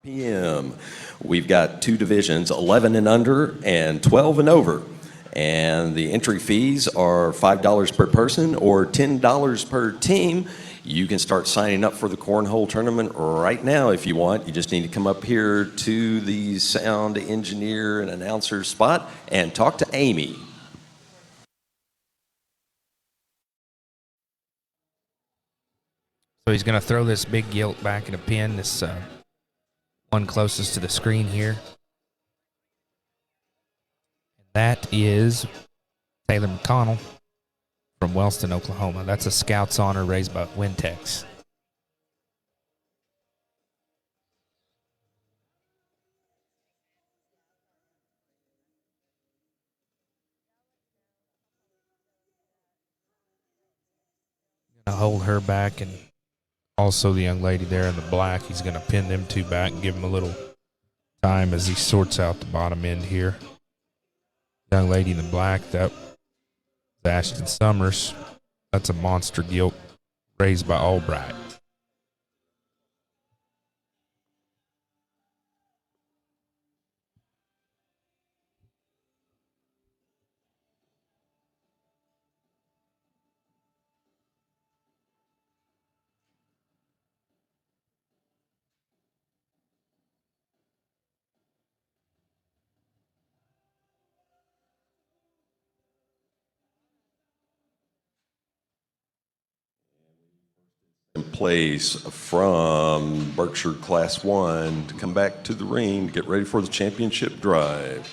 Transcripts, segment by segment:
p.m. We've got two divisions, 11 and under and 12 and over. And the entry fees are $5 per person or $10 per team. You can start signing up for the cornhole tournament right now if you want. You just need to come up here to the sound engineer and announcer spot and talk to Amy. So he's going to throw this big gilt back in a pin, this one closest to the screen here. That is Taylor McConnell from Wellston, Oklahoma. That's a Scouts honor raised by Wintex. Going to hold her back, and also the young lady there in the black. He's going to pin them two back and give them a little time as he sorts out the bottom end here. Young lady in the black, that was Ashton Summers. That's a monster gilt raised by Albright. In place from Berkshire Class 1 to come back to the ring to get ready for the championship drive.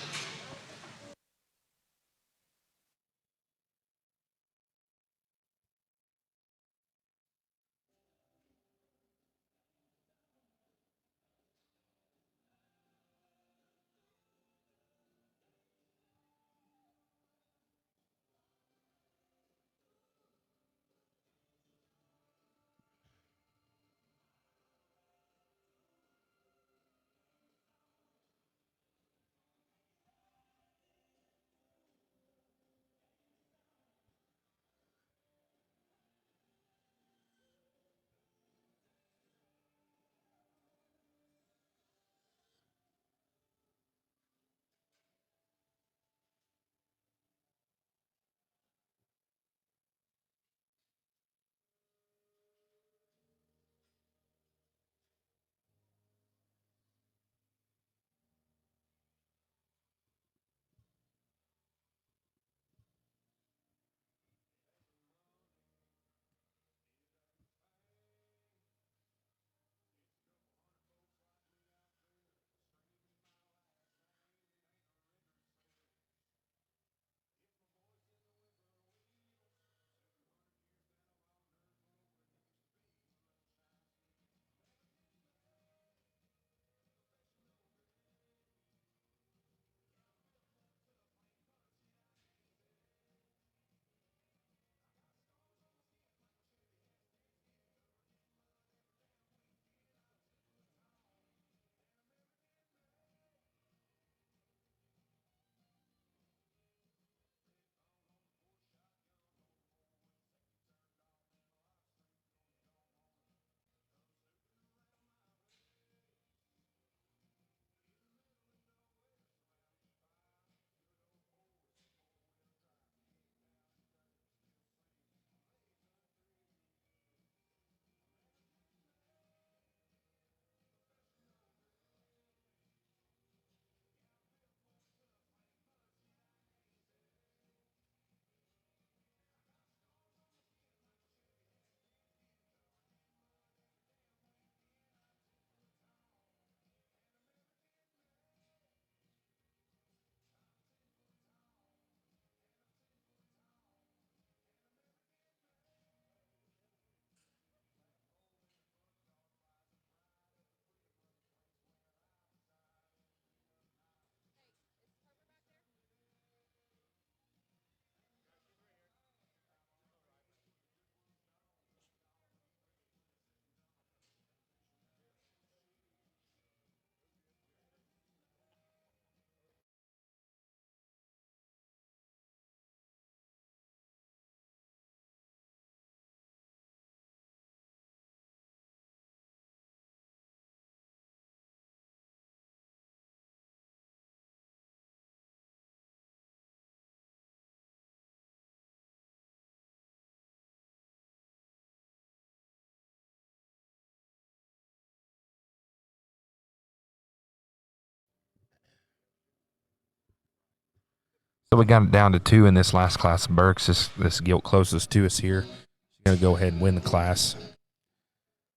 So we got it down to 2 in this last class. Berk's this gilt closest to us here. She's going to go ahead and win the class.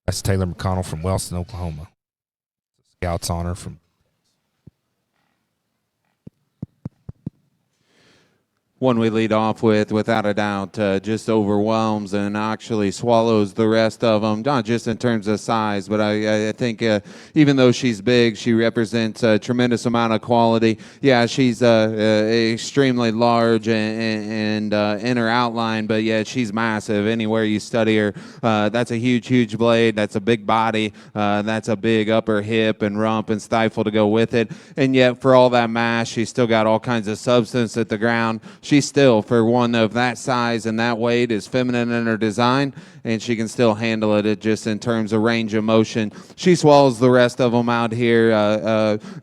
That's Taylor McConnell from Wellston, Oklahoma. Scouts honor from. One we lead off with, without a doubt, just overwhelms and actually swallows the rest of them, not just in terms of size, but I think even though she's big, she represents a tremendous amount of quality. Yeah, she's extremely large and in her outline, but yeah, she's massive. Anywhere you study her, that's a huge, huge blade. That's a big body. That's a big upper hip and rump and stifle to go with it. And yet, for all that mass, she's still got all kinds of substance at the ground. She still, for one of that size and that weight, is feminine in her design, and she can still handle it just in terms of range of motion. She swallows the rest of them out here,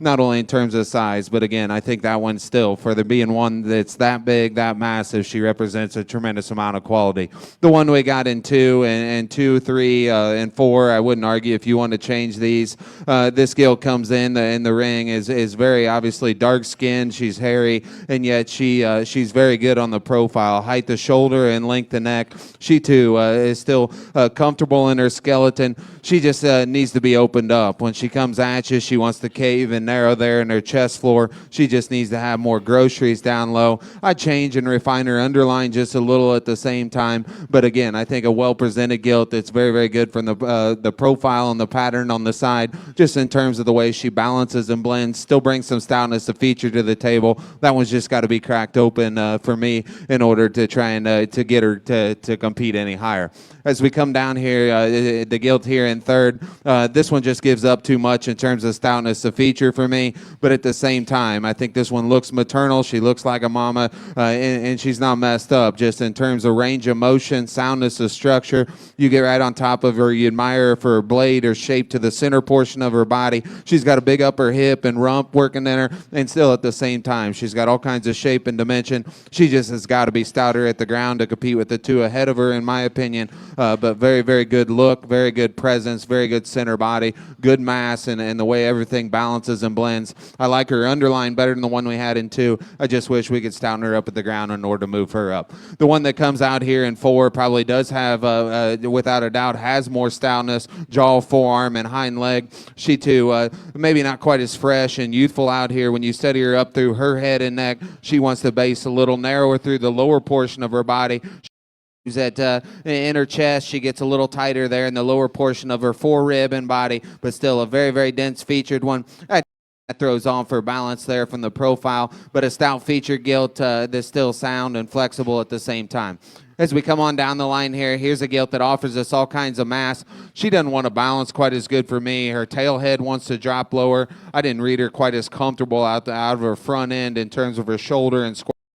not only in terms of size, but again, I think that one still, for there being one that's that big, that massive, she represents a tremendous amount of quality. The one we got in 2 and 2, 3, and 4, I wouldn't argue if you want to change these. This gilt comes in the ring, is very obviously dark-skinned. She's hairy, and yet she's very good on the profile. Height of shoulder and length of neck. She too is still comfortable in her skeleton. She just needs to be opened up. When she comes at you, she wants to cave and narrow there in her chest floor. She just needs to have more groceries down low. I change and refine her underline just a little at the same time. But again, I think a well-presented gilt that's very, very good from the profile and the pattern on the side, just in terms of the way she balances and blends, still brings some stoutness to feature to the table. That one's just got to be cracked open for me in order to try and to get her to compete any higher. As we come down here, the gilt here in 3rd, this one just gives up too much in terms of stoutness to feature for me, but at the same time, I think this one looks maternal. She looks like a mama, and she's not messed up. Just in terms of range of motion, soundness of structure, you get right on top of her. You admire her for her blade, her shape to the center portion of her body. She's got a big upper hip and rump working in her, and still at the same time, she's got all kinds of shape and dimension. She just has got to be stouter at the ground to compete with the 2 ahead of her, in my opinion. But very, very good look, very good presence, very good center body, good mass, and the way everything balances and blends. I like her underline better than the one we had in 2. I just wish we could stouten her up at the ground in order to move her up. The one that comes out here in 4 probably does have, without a doubt, has more stoutness, jaw, forearm, and hind leg. She too, maybe not quite as fresh and youthful out here. When you study her up through her head and neck, she wants the base a little narrower through the lower portion of her body. That in her chest, she gets a little tighter there in the lower portion of her forearm and body, but still a very, very dense featured one. That throws on for balance there from the profile, but a stout featured gilt that's still sound and flexible at the same time. As we come on down the line here, here's a gilt that offers us all kinds of mass. She doesn't want to balance quite as good for me. Her tail head wants to drop lower. I didn't read her quite as comfortable out of her front end in terms of her shoulder and squat.